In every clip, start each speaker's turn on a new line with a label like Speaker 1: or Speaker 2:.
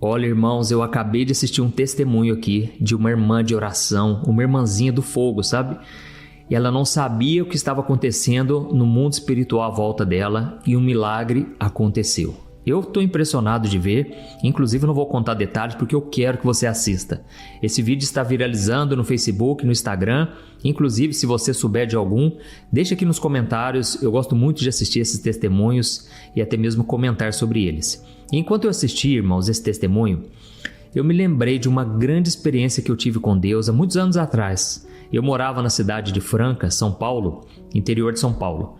Speaker 1: Olha, irmãos, eu acabei de assistir um testemunho aqui de uma irmã de oração, uma irmãzinha do fogo, sabe? E ela não sabia o que estava acontecendo no mundo espiritual à volta dela e um milagre aconteceu. Eu estou impressionado de ver, inclusive eu não vou contar detalhes porque eu quero que você assista. Esse vídeo está viralizando no Facebook, no Instagram, inclusive se você souber de algum, deixa aqui nos comentários, eu gosto muito de assistir esses testemunhos e até mesmo comentar sobre eles. E enquanto eu assisti, irmãos, esse testemunho, eu me lembrei de uma grande experiência que eu tive com Deus há muitos anos atrás. Eu morava na cidade de Franca, São Paulo, interior de São Paulo.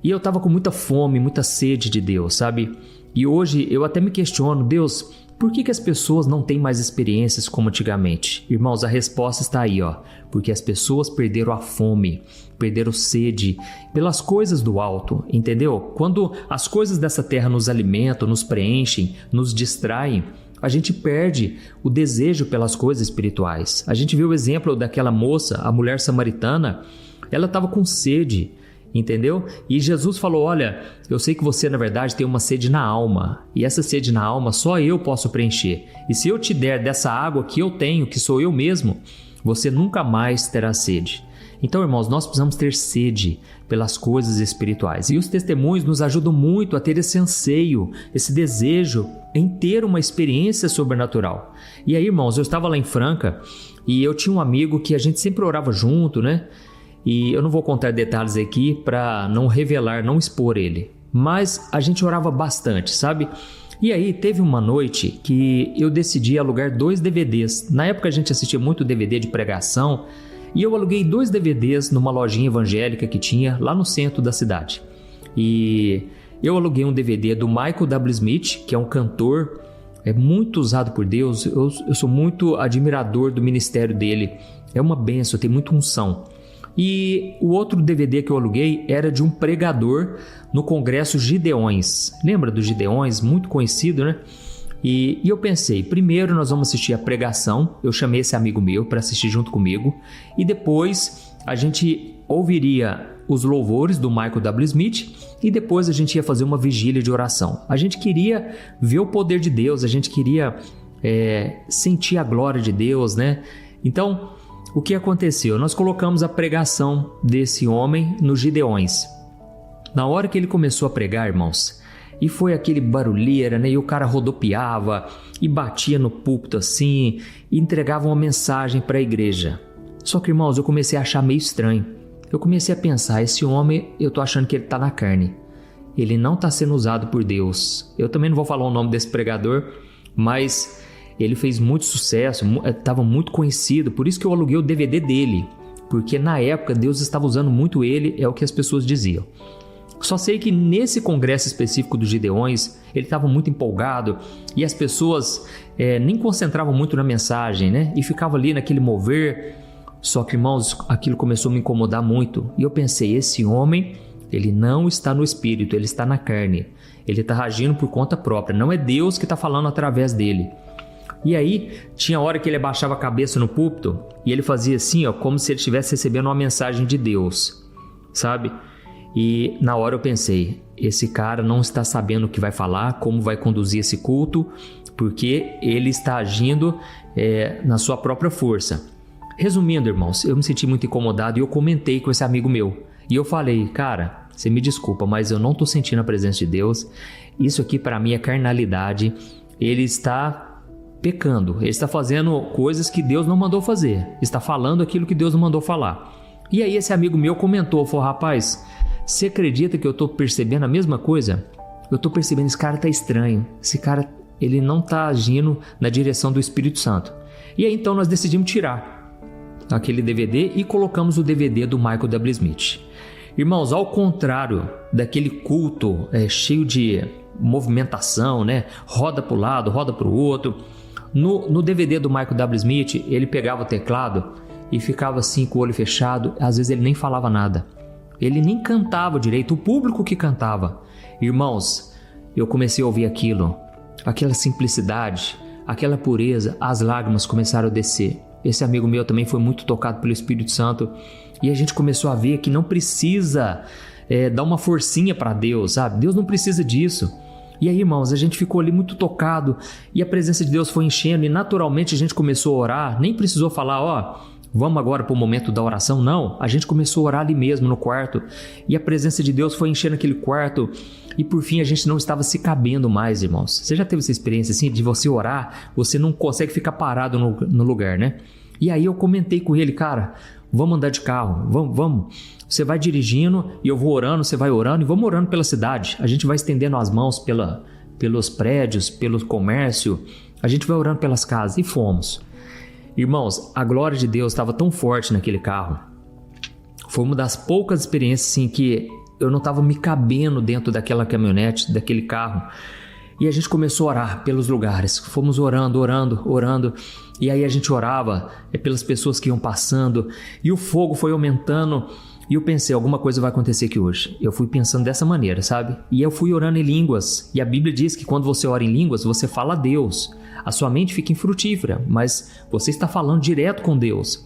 Speaker 1: E eu estava com muita fome, muita sede de Deus, sabe? E hoje eu até me questiono, Deus, por que as pessoas não têm mais experiências como antigamente? Irmãos, a resposta está aí, ó. Porque as pessoas perderam a fome, perderam sede pelas coisas do alto, entendeu? Quando as coisas dessa terra nos alimentam, nos preenchem, nos distraem, a gente perde o desejo pelas coisas espirituais. A gente viu o exemplo daquela moça, a mulher samaritana, ela estava com sede, entendeu? E Jesus falou, olha, eu sei que você na verdade tem uma sede na alma, e essa sede na alma só eu posso preencher. E se eu te der dessa água que eu tenho, que sou eu mesmo, você nunca mais terá sede. Então, irmãos, nós precisamos ter sede pelas coisas espirituais. E os testemunhos nos ajudam muito a ter esse anseio, esse desejo em ter uma experiência sobrenatural. E aí, irmãos, eu estava lá em Franca e eu tinha um amigo que a gente sempre orava junto, né? E eu não vou contar detalhes aqui para não revelar, não expor ele. Mas a gente orava bastante, sabe? E aí teve uma noite que eu decidi alugar 2 DVDs. Na época a gente assistia muito DVD de pregação. E eu aluguei 2 DVDs numa lojinha evangélica que tinha lá no centro da cidade. E eu aluguei um DVD do Michael W. Smith, que é um cantor, é muito usado por Deus. Eu sou muito admirador do ministério dele. É uma bênção, tem muita unção. E o outro DVD que eu aluguei era de um pregador no Congresso Gideões. Lembra dos Gideões? Muito conhecido, né? E eu pensei, primeiro nós vamos assistir a pregação, eu chamei esse amigo meu para assistir junto comigo, e depois a gente ouviria os louvores do Michael W. Smith e depois a gente ia fazer uma vigília de oração. A gente queria ver o poder de Deus, a gente queria sentir a glória de Deus, né? Então, o que aconteceu? Nós colocamos a pregação desse homem nos Gideões. Na hora que ele começou a pregar, irmãos, e foi aquele barulheira, né? E o cara rodopiava e batia no púlpito assim e entregava uma mensagem para a igreja. Só que, irmãos, eu comecei a achar meio estranho. Eu comecei a pensar, esse homem, eu tô achando que ele tá na carne. Ele não tá sendo usado por Deus. Eu também não vou falar o nome desse pregador, mas ele fez muito sucesso, estava muito conhecido. Por isso que eu aluguei o DVD dele. Porque na época Deus estava usando muito ele, é o que as pessoas diziam. Só sei que nesse congresso específico dos Gideões, ele estava muito empolgado e as pessoas nem concentravam muito na mensagem, né? E ficavam ali naquele mover. Só que, irmãos, aquilo começou a me incomodar muito. E eu pensei, esse homem, ele não está no espírito, ele está na carne. Ele está agindo por conta própria, não é Deus que está falando através dele. E aí, tinha hora que ele abaixava a cabeça no púlpito e ele fazia assim, ó, como se ele estivesse recebendo uma mensagem de Deus, sabe? E na hora eu pensei, esse cara não está sabendo o que vai falar, como vai conduzir esse culto, porque ele está agindo na sua própria força. Resumindo, irmãos, eu me senti muito incomodado e eu comentei com esse amigo meu. E eu falei, cara, você me desculpa, mas eu não estou sentindo a presença de Deus. Isso aqui para mim é carnalidade. Ele está pecando, ele está fazendo coisas que Deus não mandou fazer. Está falando aquilo que Deus não mandou falar. E aí esse amigo meu comentou, falou, rapaz, você acredita que eu estou percebendo a mesma coisa? Eu estou percebendo, esse cara está estranho. Esse cara, ele não está agindo na direção do Espírito Santo. E aí então nós decidimos tirar aquele DVD e colocamos o DVD do Michael W. Smith. Irmãos, ao contrário daquele culto cheio de movimentação, né? Roda para o lado, roda para o outro. No DVD do Michael W. Smith, ele pegava o teclado e ficava assim com o olho fechado. Às vezes ele nem falava nada. Ele nem cantava direito, o público que cantava. Irmãos, eu comecei a ouvir aquilo, aquela simplicidade, aquela pureza, as lágrimas começaram a descer. Esse amigo meu também foi muito tocado pelo Espírito Santo e a gente começou a ver que não precisa dar uma forcinha para Deus, sabe? Deus não precisa disso. E aí, irmãos, a gente ficou ali muito tocado e a presença de Deus foi enchendo e naturalmente a gente começou a orar, nem precisou falar, ó, vamos agora para o momento da oração, não. A gente começou a orar ali mesmo no quarto e a presença de Deus foi enchendo aquele quarto e por fim a gente não estava se cabendo mais, irmãos. Você já teve essa experiência assim de você orar, você não consegue ficar parado no lugar, né? E aí eu comentei com ele, cara, vamos andar de carro, vamos. Você vai dirigindo e eu vou orando, você vai orando e vamos orando pela cidade. A gente vai estendendo as mãos pelos prédios, pelo comércio, a gente vai orando pelas casas e fomos. Irmãos, a glória de Deus estava tão forte naquele carro. Foi uma das poucas experiências assim, que eu não estava me cabendo dentro daquela caminhonete, daquele carro. E a gente começou a orar pelos lugares. Fomos orando. E aí a gente orava pelas pessoas que iam passando. E o fogo foi aumentando. E eu pensei, alguma coisa vai acontecer aqui hoje. Eu fui pensando dessa maneira, sabe? E eu fui orando em línguas. E a Bíblia diz que quando você ora em línguas, você fala a Deus. A sua mente fica infrutífera, mas você está falando direto com Deus,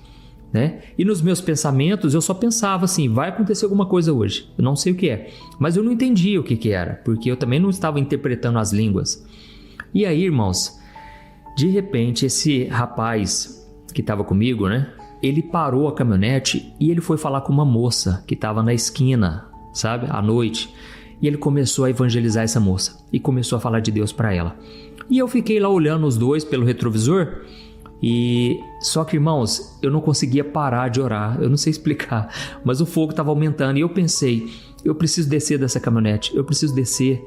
Speaker 1: né? E nos meus pensamentos, eu só pensava assim, vai acontecer alguma coisa hoje. Eu não sei o que é. Mas eu não entendia o que era, porque eu também não estava interpretando as línguas. E aí, irmãos, de repente, esse rapaz que estava comigo, né? Ele parou a caminhonete e ele foi falar com uma moça que estava na esquina, sabe, à noite. E ele começou a evangelizar essa moça e começou a falar de Deus para ela. E eu fiquei lá olhando os dois pelo retrovisor e só que, irmãos, eu não conseguia parar de orar. Eu não sei explicar, mas o fogo estava aumentando e eu pensei, eu preciso descer dessa caminhonete, eu preciso descer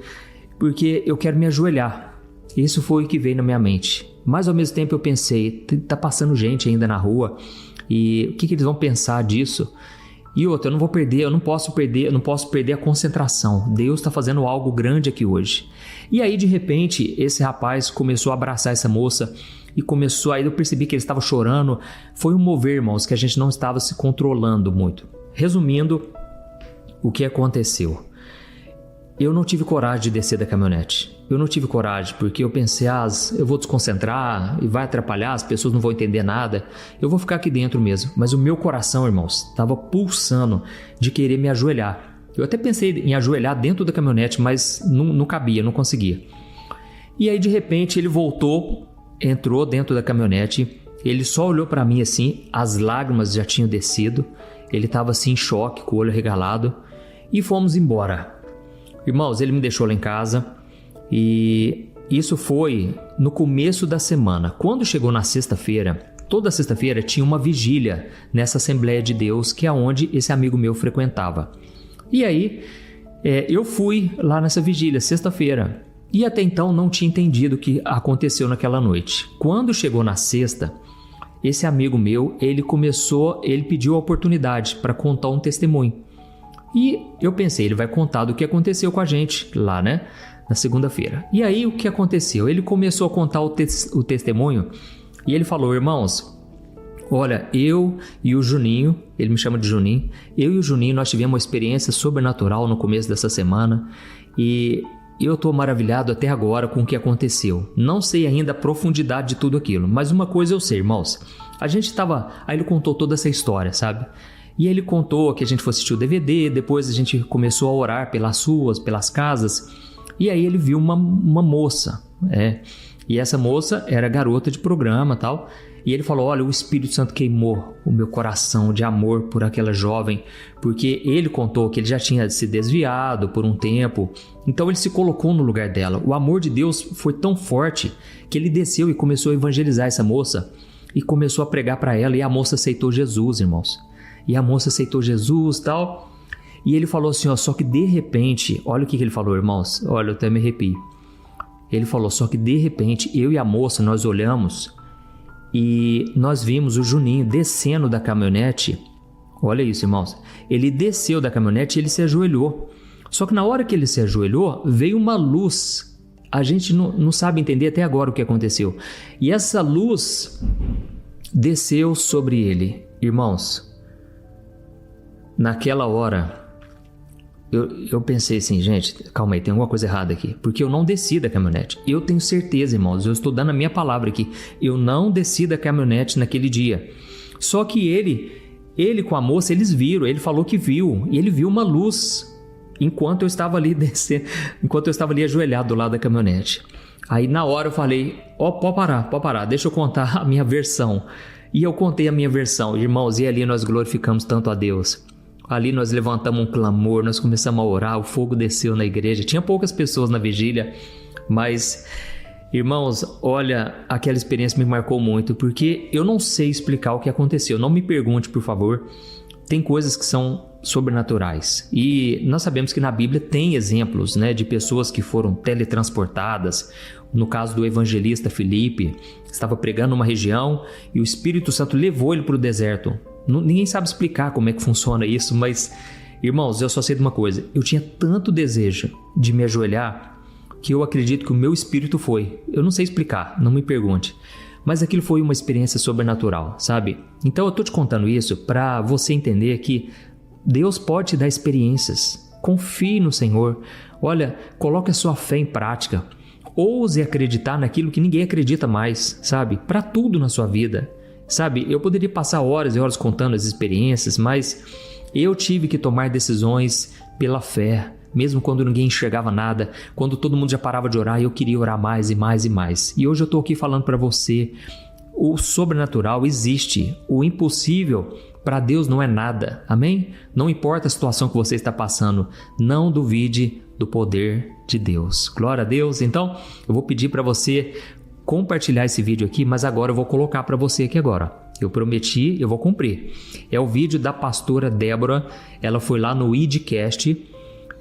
Speaker 1: porque eu quero me ajoelhar. Isso foi o que veio na minha mente. Mas ao mesmo tempo eu pensei, tá passando gente ainda na rua. E o que eles vão pensar disso? E outra, eu não posso perder a concentração. Deus está fazendo algo grande aqui hoje. E aí, de repente, esse rapaz começou a abraçar essa moça e aí eu percebi que ele estava chorando. Foi um mover, irmãos, que a gente não estava se controlando muito. Resumindo, o que aconteceu? Eu não tive coragem de descer da caminhonete. Eu não tive coragem porque eu pensei, eu vou desconcentrar e vai atrapalhar, as pessoas não vão entender nada. Eu vou ficar aqui dentro mesmo. Mas o meu coração, irmãos, estava pulsando de querer me ajoelhar. Eu até pensei em ajoelhar dentro da caminhonete, mas não cabia, não conseguia. E aí, de repente, ele voltou, entrou dentro da caminhonete. Ele só olhou para mim assim, as lágrimas já tinham descido. Ele estava assim em choque, com o olho regalado. E fomos embora. Irmãos, ele me deixou lá em casa e isso foi no começo da semana. Quando chegou na sexta-feira, toda sexta-feira tinha uma vigília nessa Assembleia de Deus, que é onde esse amigo meu frequentava. E aí, eu fui lá nessa vigília, sexta-feira, e até então não tinha entendido o que aconteceu naquela noite. Quando chegou na sexta, esse amigo meu, ele pediu a oportunidade para contar um testemunho. E eu pensei, ele vai contar do que aconteceu com a gente lá, né? Na segunda-feira. E aí, o que aconteceu? Ele começou a contar o testemunho e ele falou, irmãos, olha, eu e o Juninho, ele me chama de Juninho, eu e o Juninho, nós tivemos uma experiência sobrenatural no começo dessa semana e eu estou maravilhado até agora com o que aconteceu. Não sei ainda a profundidade de tudo aquilo, mas uma coisa eu sei, irmãos. Aí ele contou toda essa história, sabe? E ele contou que a gente foi assistir o DVD, depois a gente começou a orar pelas ruas, pelas casas, e aí ele viu uma moça, e essa moça era garota de programa e tal, e ele falou, olha, o Espírito Santo queimou o meu coração de amor por aquela jovem, porque ele contou que ele já tinha se desviado por um tempo, então ele se colocou no lugar dela. O amor de Deus foi tão forte que ele desceu e começou a evangelizar essa moça, e começou a pregar para ela, e a moça aceitou Jesus, irmãos. E a moça aceitou Jesus e tal. E ele falou assim, só que de repente, olha o que ele falou, irmãos. Olha, eu até me arrepio. Ele falou, só que de repente, eu e a moça, nós olhamos e nós vimos o Juninho descendo da caminhonete. Olha isso, irmãos. Ele desceu da caminhonete e ele se ajoelhou. Só que na hora que ele se ajoelhou, veio uma luz. A gente não sabe entender até agora o que aconteceu. E essa luz desceu sobre ele. Irmãos, naquela hora, eu pensei assim, gente, calma aí, tem alguma coisa errada aqui. Porque eu não desci da caminhonete. Eu tenho certeza, irmãos, eu estou dando a minha palavra aqui. Eu não desci da caminhonete naquele dia. Só que ele com a moça, eles viram, ele falou que viu. E ele viu uma luz enquanto eu estava ali descendo, enquanto eu estava ali ajoelhado do lado da caminhonete. Aí na hora eu falei, pode parar, deixa eu contar a minha versão. E eu contei a minha versão, irmãos, e ali nós glorificamos tanto a Deus. Ali nós levantamos um clamor, nós começamos a orar, o fogo desceu na igreja. Tinha poucas pessoas na vigília, mas, irmãos, olha, aquela experiência me marcou muito, porque eu não sei explicar o que aconteceu. Não me pergunte, por favor. Tem coisas que são sobrenaturais. E nós sabemos que na Bíblia tem exemplos, né, de pessoas que foram teletransportadas. No caso do evangelista Filipe, estava pregando numa região e o Espírito Santo levou ele para o deserto. Ninguém sabe explicar como é que funciona isso, mas, irmãos, eu só sei de uma coisa. Eu tinha tanto desejo de me ajoelhar que eu acredito que o meu espírito foi. Eu não sei explicar, não me pergunte. Mas aquilo foi uma experiência sobrenatural, sabe? Então eu estou te contando isso para você entender que Deus pode te dar experiências. Confie no Senhor. Olha, coloque a sua fé em prática. Ouse acreditar naquilo que ninguém acredita mais, sabe? Para tudo na sua vida. Sabe, eu poderia passar horas e horas contando as experiências, mas eu tive que tomar decisões pela fé, mesmo quando ninguém enxergava nada, quando todo mundo já parava de orar, eu queria orar mais e mais e mais. E hoje eu estou aqui falando para você, o sobrenatural existe, o impossível para Deus não é nada, amém? Não importa a situação que você está passando, não duvide do poder de Deus. Glória a Deus. Então, eu vou pedir para você compartilhar esse vídeo aqui, mas agora eu vou colocar para você aqui agora. Eu prometi, eu vou cumprir. É o vídeo da pastora Débora, ela foi lá no IDcast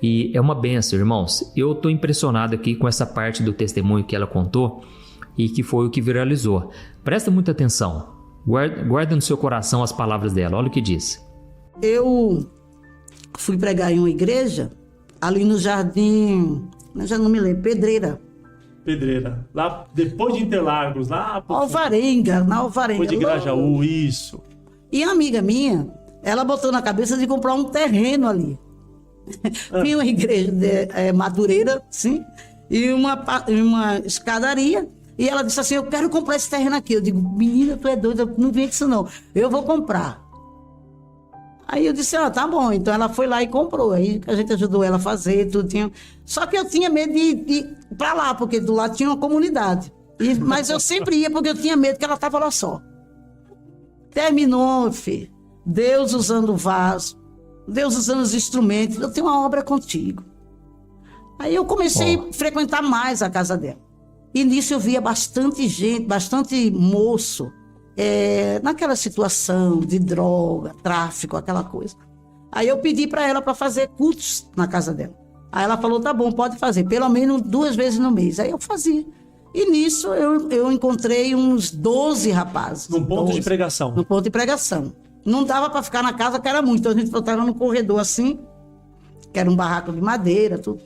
Speaker 1: e é uma benção, irmãos. Eu estou impressionado aqui com essa parte do testemunho que ela contou e que foi o que viralizou. Presta muita atenção, guarda no seu coração as palavras dela, olha o que diz.
Speaker 2: Eu fui pregar em uma igreja ali no Jardim, eu já não me lembro, Pedreira,
Speaker 3: lá depois de Interlagos, lá...
Speaker 2: Alvarenga, na Alvarenga.
Speaker 3: Depois de Grajaú, isso.
Speaker 2: E a amiga minha, ela botou na cabeça de comprar um terreno ali. Tinha uma igreja de Madureira, sim, e uma escadaria. E ela disse assim, eu quero comprar esse terreno aqui. Eu digo, menina, tu é doida, não vem disso não. Eu vou comprar. Aí eu disse, tá bom. Então ela foi lá e comprou. Aí a gente ajudou ela a fazer, tudinho. Só que eu tinha medo de ir pra lá, porque do lado tinha uma comunidade. Mas eu sempre ia porque eu tinha medo que ela tava lá só. Terminou, filho. Deus usando o vaso, Deus usando os instrumentos. Eu tenho uma obra contigo. Aí eu comecei a frequentar mais a casa dela. E nisso eu via bastante gente, bastante moço, naquela situação de droga, tráfico, aquela coisa. Aí eu pedi para ela para fazer cultos na casa dela. Aí ela falou, tá bom, pode fazer, pelo menos 2 vezes no mês. Aí eu fazia. E nisso eu encontrei uns 12 rapazes.
Speaker 3: Num ponto de pregação.
Speaker 2: No ponto de pregação. Não dava para ficar na casa, que era muito. Então a gente estava no corredor assim, que era um barraco de madeira, tudo.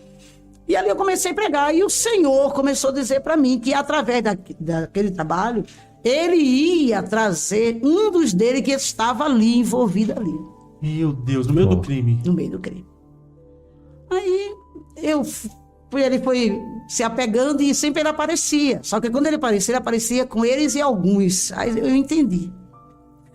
Speaker 2: E ali eu comecei a pregar. E o Senhor começou a dizer para mim que através daquele trabalho, ele ia trazer um dos dele que estava ali, envolvido ali.
Speaker 3: Meu Deus, no meio do crime.
Speaker 2: No meio do crime. Aí ele foi se apegando e sempre ele aparecia. Só que quando ele aparecia com eles e alguns. Aí eu entendi.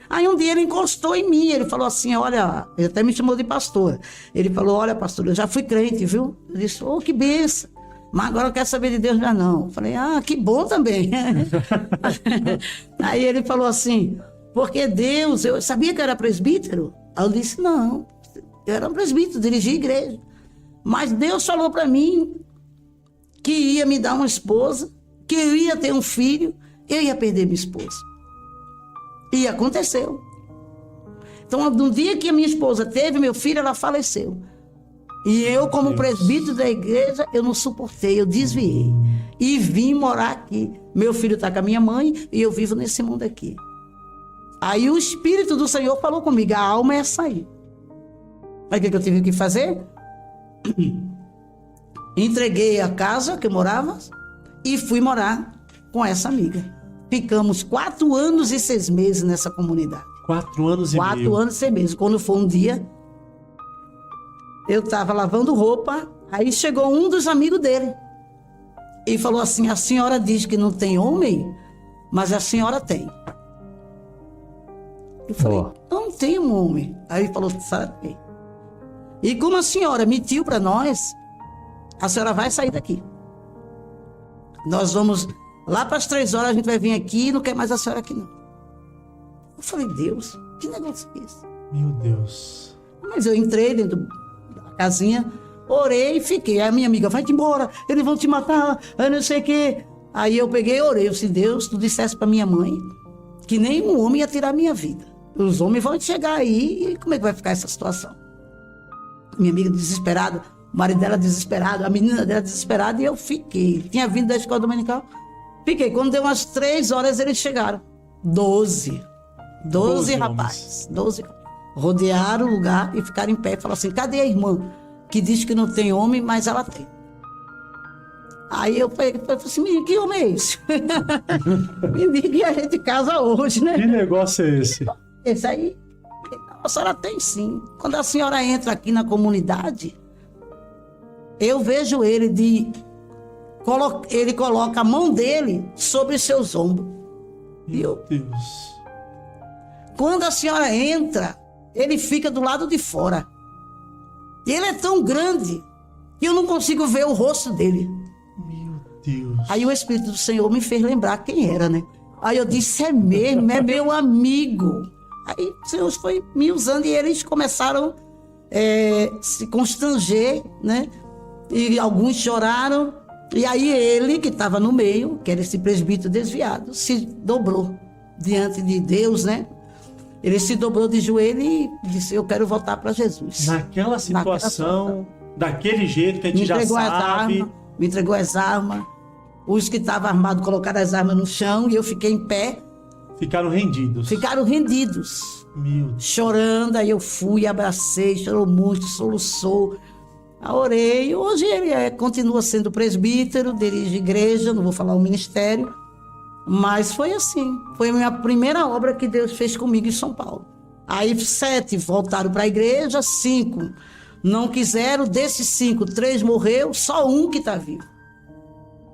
Speaker 2: Aí um dia ele encostou em mim, ele falou assim, olha, ele até me chamou de pastora. Ele falou, olha, pastor, eu já fui crente, viu? Eu disse, que benção. Mas agora eu quero saber de Deus já não. Eu falei, que bom também. Aí ele falou assim, porque Deus, eu sabia que eu era presbítero? Aí eu disse, não, eu era um presbítero, dirigi a igreja. Mas Deus falou para mim que ia me dar uma esposa, que eu ia ter um filho, eu ia perder minha esposa. E aconteceu. Então, no dia que a minha esposa teve meu filho, ela faleceu. E eu, como presbítero da igreja, eu não suportei, eu desviei. E vim morar aqui. Meu filho está com a minha mãe e eu vivo nesse mundo aqui. Aí o Espírito do Senhor falou comigo, a alma é sair. Aí o que eu tive que fazer? Entreguei a casa que eu morava e fui morar com essa amiga. Ficamos 4 anos e 6 meses nessa comunidade.
Speaker 3: 4 anos e meio.
Speaker 2: 4 anos e 6 meses. Quando foi um dia, eu estava lavando roupa, aí chegou um dos amigos dele e falou assim, a senhora diz que não tem homem, mas a senhora tem. Eu falei, não tenho homem. Aí ele falou, sabe? E como a senhora mentiu para nós, a senhora vai sair daqui. Nós vamos lá para as 3 horas, a gente vai vir aqui e não quer mais a senhora aqui não. Eu falei, Deus, que negócio é esse?
Speaker 3: Meu Deus.
Speaker 2: Mas eu entrei dentro da casinha, orei e fiquei. Aí a minha amiga, vai-te embora, eles vão te matar, eu não sei o quê. Aí eu peguei e orei. Eu disse, Deus, tu dissesse para minha mãe que nenhum homem ia tirar a minha vida. Os homens vão chegar aí e como é que vai ficar essa situação? Minha amiga desesperada, o marido dela desesperado, a menina dela desesperada e eu fiquei. Tinha vindo da escola dominical. Fiquei. Quando deu umas 3 horas, eles chegaram. 12 rapazes. 12. Rodearam o lugar e ficaram em pé. Falaram assim, cadê a irmã que diz que não tem homem, mas ela tem? Aí eu falei assim, menino, que homem é esse? Menino que a gente casa hoje, né?
Speaker 3: Que negócio é esse?
Speaker 2: Esse aí, a senhora tem sim. Quando a senhora entra aqui na comunidade, eu vejo ele ele coloca a mão dele sobre os seus ombros.
Speaker 3: Meu Deus.
Speaker 2: Quando a senhora entra, ele fica do lado de fora. E ele é tão grande que eu não consigo ver o rosto dele.
Speaker 3: Meu Deus.
Speaker 2: Aí o Espírito do Senhor me fez lembrar quem era, né? Aí eu disse, é mesmo, é meu amigo. Aí o Senhor foi me usando e eles começaram a se constranger, né? E alguns choraram. E aí ele, que estava no meio, que era esse presbítero desviado, se dobrou diante de Deus, né? Ele se dobrou de joelho e disse, eu quero voltar para Jesus.
Speaker 3: Naquela situação, daquele jeito que a gente já sabe.
Speaker 2: Me entregou as armas. Os que estavam armados colocaram as armas no chão e eu fiquei em pé.
Speaker 3: Ficaram rendidos.
Speaker 2: Ficaram rendidos.
Speaker 3: Meu Deus.
Speaker 2: Chorando, aí eu fui, abracei, chorou muito, soluçou. Orei. Hoje ele continua sendo presbítero, dirige igreja, não vou falar o ministério. Mas foi assim. Foi a minha primeira obra que Deus fez comigo em São Paulo. Aí 7 voltaram para a igreja, 5 não quiseram. Desses 5, 3 morreu, só um que está vivo.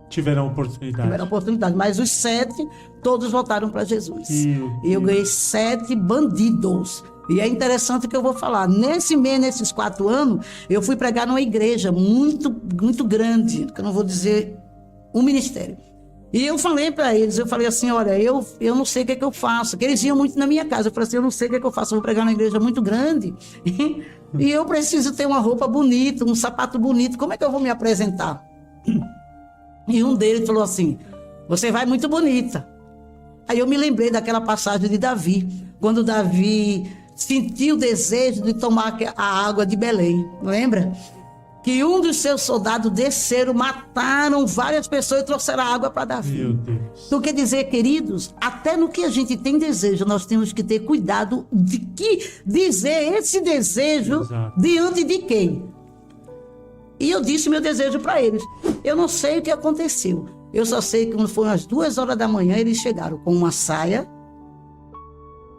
Speaker 3: Tiveram oportunidade.
Speaker 2: Tiveram oportunidade, mas os 7, todos voltaram para Jesus. E eu ganhei 7 bandidos. E é interessante o que eu vou falar. Nesses 4 anos, eu fui pregar numa igreja muito, muito grande, que eu não vou dizer um ministério. E eu falei para eles, eu falei assim, olha, eu não sei o que é que eu faço. Porque eles iam muito na minha casa. Eu falei assim, eu não sei o que é que eu faço. Eu vou pregar numa igreja muito grande. E eu preciso ter uma roupa bonita, um sapato bonito. Como é que eu vou me apresentar? E um deles falou assim, você vai muito bonita. Aí eu me lembrei daquela passagem de Davi, quando Davi sentiu o desejo de tomar a água de Belém, lembra? Que um dos seus soldados desceram, mataram várias pessoas e trouxeram a água para Davi.
Speaker 3: Meu Deus.
Speaker 2: Então quer dizer, queridos, até no que a gente tem desejo, nós temos que ter cuidado de que dizer esse desejo.
Speaker 3: Exato.
Speaker 2: Diante de quem? E eu disse meu desejo para eles. Eu não sei o que aconteceu. Eu só sei que quando foram às 2 horas da manhã, eles chegaram com uma saia,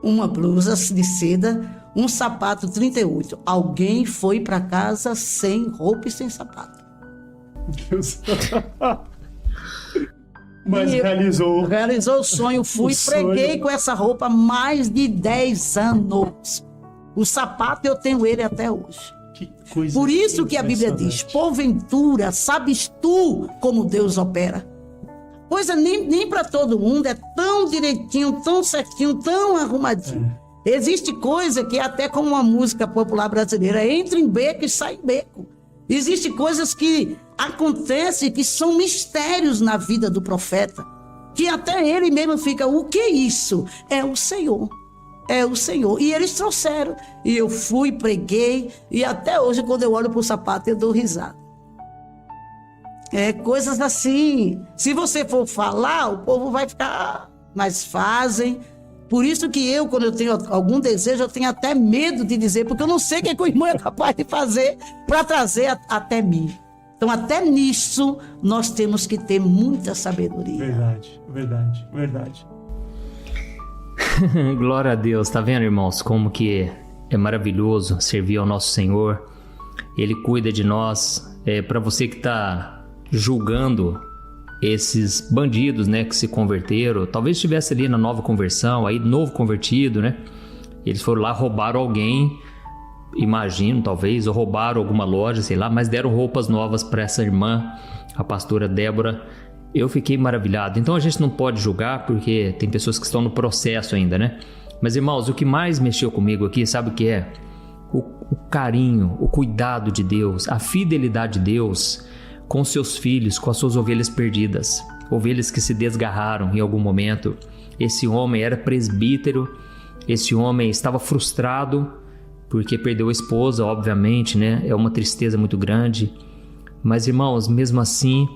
Speaker 2: uma blusa de seda, um sapato 38. Alguém foi para casa sem roupa e sem sapato.
Speaker 3: Deus. Mas realizou.
Speaker 2: Realizou o sonho. Fui, preguei com essa roupa mais de 10 anos. O sapato eu tenho ele até hoje.
Speaker 3: Que coisa.
Speaker 2: Por isso que a Bíblia diz, porventura, sabes tu como Deus opera? Coisa nem para todo mundo, é tão direitinho, tão certinho, tão arrumadinho. Existe coisa que é até como uma música popular brasileira, entra em beco e sai em beco. Existe coisas que acontecem que são mistérios na vida do profeta, que até ele mesmo fica, o que é isso? É o Senhor. É o Senhor. E eles trouxeram. E eu fui, preguei. E até hoje, quando eu olho para o sapato, eu dou risada. É coisas assim. Se você for falar, o povo vai ficar. Mas fazem. Por isso que eu, quando eu tenho algum desejo, eu tenho até medo de dizer. Porque eu não sei o que o irmão é capaz de fazer para trazer até mim. Então, até nisso, nós temos que ter muita sabedoria.
Speaker 3: Verdade, verdade, verdade.
Speaker 1: Glória a Deus, tá vendo, irmãos, como que é maravilhoso servir ao nosso Senhor. Ele cuida de nós. Para você que tá julgando esses bandidos, né, que se converteram, talvez estivesse ali na nova conversão, aí novo convertido, né, eles foram lá, roubaram alguém, imagino, talvez, ou roubaram alguma loja, sei lá, mas deram roupas novas para essa irmã, a pastora Débora. Eu fiquei maravilhado. Então a gente não pode julgar, porque tem pessoas que estão no processo ainda, né? Mas, irmãos, o que mais mexeu comigo aqui, sabe o que é? O carinho, o cuidado de Deus, a fidelidade de Deus com seus filhos, com as suas ovelhas perdidas, ovelhas que se desgarraram em algum momento. Esse homem era presbítero, esse homem estava frustrado porque perdeu a esposa, obviamente, né? É uma tristeza muito grande. Mas, irmãos, mesmo assim,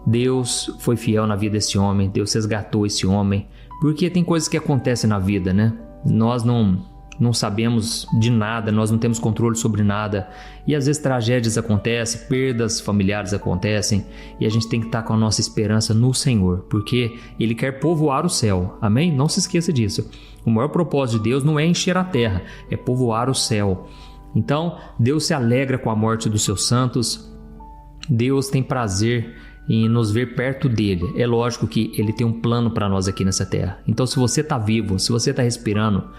Speaker 1: Deus foi fiel na vida desse homem, Deus resgatou esse homem, porque tem coisas que acontecem na vida, né? Nós não sabemos de nada, nós não temos controle sobre nada, e às vezes tragédias acontecem, perdas familiares acontecem, e a gente tem que estar com a nossa esperança no Senhor, porque Ele quer povoar o céu, amém? Não se esqueça disso. O maior propósito de Deus não é encher a terra, é povoar o céu. Então, Deus se alegra com a morte dos seus santos, Deus tem prazer em nos ver perto dele. É lógico que Ele tem um plano para nós aqui nessa terra. Então, se você está vivo, se você está respirando,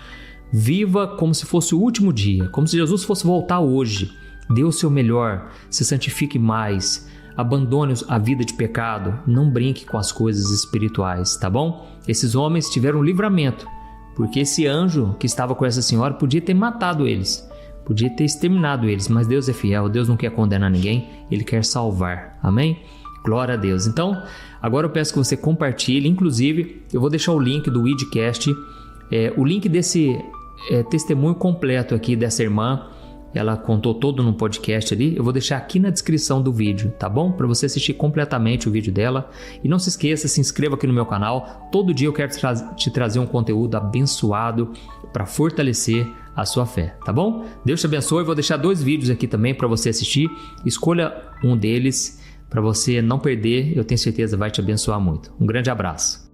Speaker 1: viva como se fosse o último dia, como se Jesus fosse voltar hoje. Dê o seu melhor, se santifique mais, abandone a vida de pecado, não brinque com as coisas espirituais, tá bom? Esses homens tiveram um livramento, porque esse anjo que estava com essa senhora podia ter matado eles, podia ter exterminado eles, mas Deus é fiel, Deus não quer condenar ninguém, Ele quer salvar, amém? Glória a Deus. Então, agora eu peço que você compartilhe, inclusive eu vou deixar o link do Idcast, o link desse testemunho completo aqui dessa irmã, ela contou todo no podcast ali, eu vou deixar aqui na descrição do vídeo, tá bom? Para você assistir completamente o vídeo dela. E não se esqueça, se inscreva aqui no meu canal, todo dia eu quero te trazer um conteúdo abençoado para fortalecer a sua fé, tá bom? Deus te abençoe, eu vou deixar 2 vídeos aqui também para você assistir, escolha um deles para você não perder, eu tenho certeza vai te abençoar muito. Um grande abraço.